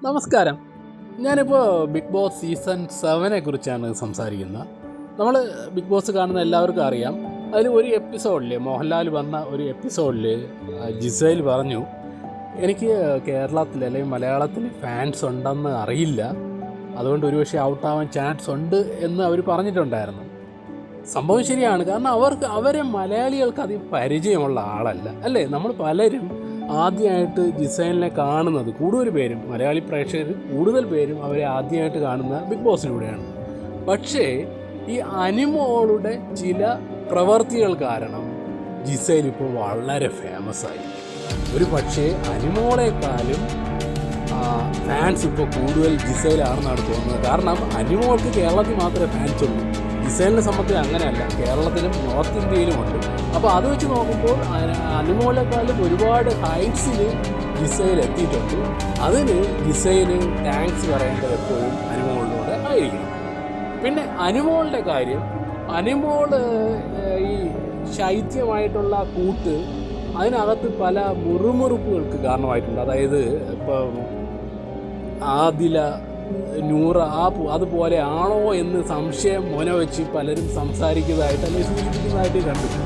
നമസ്കാരം. ഞാനിപ്പോൾ big boss season 7 കുറിച്ചാണ് സംസാരിക്കുന്നത്. നമ്മൾ ബിഗ് ബോസ് കാണുന്ന എല്ലാവർക്കും അറിയാം. അതിൽ ഒരു എപ്പിസോഡിൽ മോഹൻലാൽ വന്ന ഒരു എപ്പിസോഡിൽ ജിസൈൽ പറഞ്ഞു, എനിക്ക് കേരളത്തിൽ അല്ലെങ്കിൽ മലയാളത്തിൽ ഫാൻസ് ഉണ്ടെന്ന് അറിയില്ല, അതുകൊണ്ട് ഒരുപക്ഷെ ഔട്ടാവാൻ ചാൻസ് ഉണ്ട് എന്ന് അവർ പറഞ്ഞിട്ടുണ്ടായിരുന്നു. സംഭവം ശരിയാണ്. കാരണം അവരെ മലയാളികൾക്ക് അധികം പരിചയമുള്ള ആളല്ല അല്ലേ. നമ്മൾ പലരും ആദ്യമായിട്ട് ജിസൈലിനെ കാണുന്നത്, കൂടുതൽ പേരും മലയാളി പ്രേക്ഷകർ കൂടുതൽ പേരും അവരെ ആദ്യമായിട്ട് കാണുന്ന ബിഗ് ബോസിലൂടെയാണ്. പക്ഷേ ഈ അനിമോളുടെ ചില പ്രവർത്തികൾ കാരണം ജിസൈൽ ഇപ്പോൾ വളരെ ഫേമസായി. ഒരു പക്ഷേ അനിമോളെക്കാളും ഫാൻസ് ഇപ്പോൾ കൂടുതൽ ജിസൈലാണെന്നാണ് തോന്നുന്നത്. കാരണം അനിമോൾക്ക് കേരളത്തിൽ മാത്രമേ ഫാൻസ് ഉള്ളൂ. ജിസൈലിനെ സംബന്ധിച്ച് അങ്ങനെയല്ല, കേരളത്തിലും നോർത്ത് ഇന്ത്യയിലും ഉണ്ട്. അപ്പോൾ അത് വെച്ച് നോക്കുമ്പോൾ അനിമോളെക്കാളും ഒരുപാട് ഹൈറ്റ്സിൽ ജിസൈൽ എത്തിയിട്ടുണ്ട്. അതിന് ജിസൈല് താങ്ക്സ് പറയേണ്ടത് എപ്പോഴും അനിമോളിലൂടെ ആയിരിക്കണം. പിന്നെ അനിമോളുടെ കാര്യം, അനിമോള് ഈ ശൈത്യമായിട്ടുള്ള കൂട്ട് അതിനകത്ത് പല മുറുമുറുപ്പുകൾക്ക് കാരണമായിട്ടുണ്ട്. അതായത് ഇപ്പം ആദില, നൂറ അതുപോലെ ആണോ എന്ന് സംശയം വെച്ച് പലരും സംസാരിക്കുന്നതായിട്ട് അല്ലെങ്കിൽ സൂചിപ്പിക്കുന്നതായിട്ട് കണ്ടിട്ടുണ്ട്.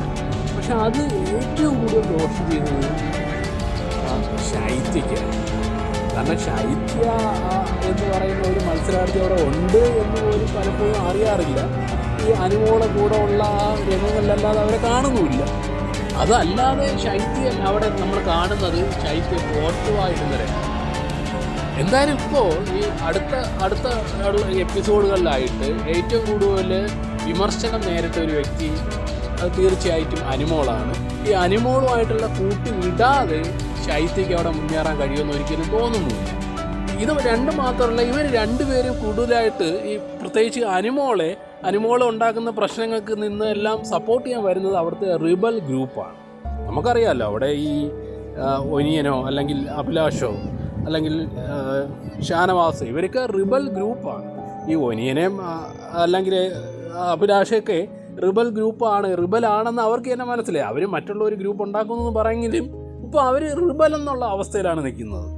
പക്ഷെ അത് ഏറ്റവും കൂടുതൽ ദോഷം ചെയ്യുന്നത് ശൈത്യയ്ക്കാണ്. കാരണം ശൈത്യ എന്ന് പറയുന്ന ഒരു മത്സരാർത്ഥി അവിടെ ഉണ്ട് എന്ന് പോലും പലപ്പോഴും അറിയാറില്ല. ഈ അനിമോളെ കൂടെ ഉള്ള ആ രംഗങ്ങളിലല്ലാതെ അവരെ കാണുന്നുമില്ല. അതല്ലാതെ ശൈത്യം അവിടെ നമ്മൾ കാണുന്നത് ശൈത്യം പോർട്ടുവായിട്ട്. എന്തായാലും ഇപ്പോൾ ഈ അടുത്ത എപ്പിസോഡുകളിലായിട്ട് ഏറ്റവും കൂടുതൽ വിമർശനം നേരിട്ട ഒരു വ്യക്തി അത് തീർച്ചയായിട്ടും അനിമോളാണ്. ഈ അനിമോളുമായിട്ടുള്ള കൂട്ടി വിടാതെ ശൈത്യയ്ക്ക് അവിടെ മുന്നേറാൻ കഴിയുമെന്ന് ഒരിക്കലും തോന്നുന്നില്ല. ഇത് രണ്ടും മാത്രമല്ല, ഇവർ രണ്ടുപേരും കൂടുതലായിട്ട് ഈ പ്രത്യേകിച്ച് അനിമോളെ ഉണ്ടാക്കുന്ന പ്രശ്നങ്ങൾക്ക് നിന്ന് എല്ലാം സപ്പോർട്ട് ചെയ്യാൻ വരുന്നത് അവിടുത്തെ റിബൽ ഗ്രൂപ്പാണ്. നമുക്കറിയാമല്ലോ, അവിടെ ഈ ഒനിയനോ അല്ലെങ്കിൽ അഭിലാഷോ അല്ലെങ്കിൽ ഷാനവാസ്, ഇവരൊക്കെ റിബൽ ഗ്രൂപ്പാണ്. ഈ ഒനിയനെയും അല്ലെങ്കിൽ അഭിലാഷയൊക്കെ റിബൽ ഗ്രൂപ്പാണ്, റിബലാണെന്ന് അവർക്ക് തന്നെ മനസ്സിലായി. അവർ മറ്റുള്ള ഒരു ഗ്രൂപ്പ് ഉണ്ടാക്കുമെന്ന് പറയെങ്കിലും ഇപ്പോൾ അവർ റിബൽ എന്നുള്ള അവസ്ഥയിലാണ് നിൽക്കുന്നത്.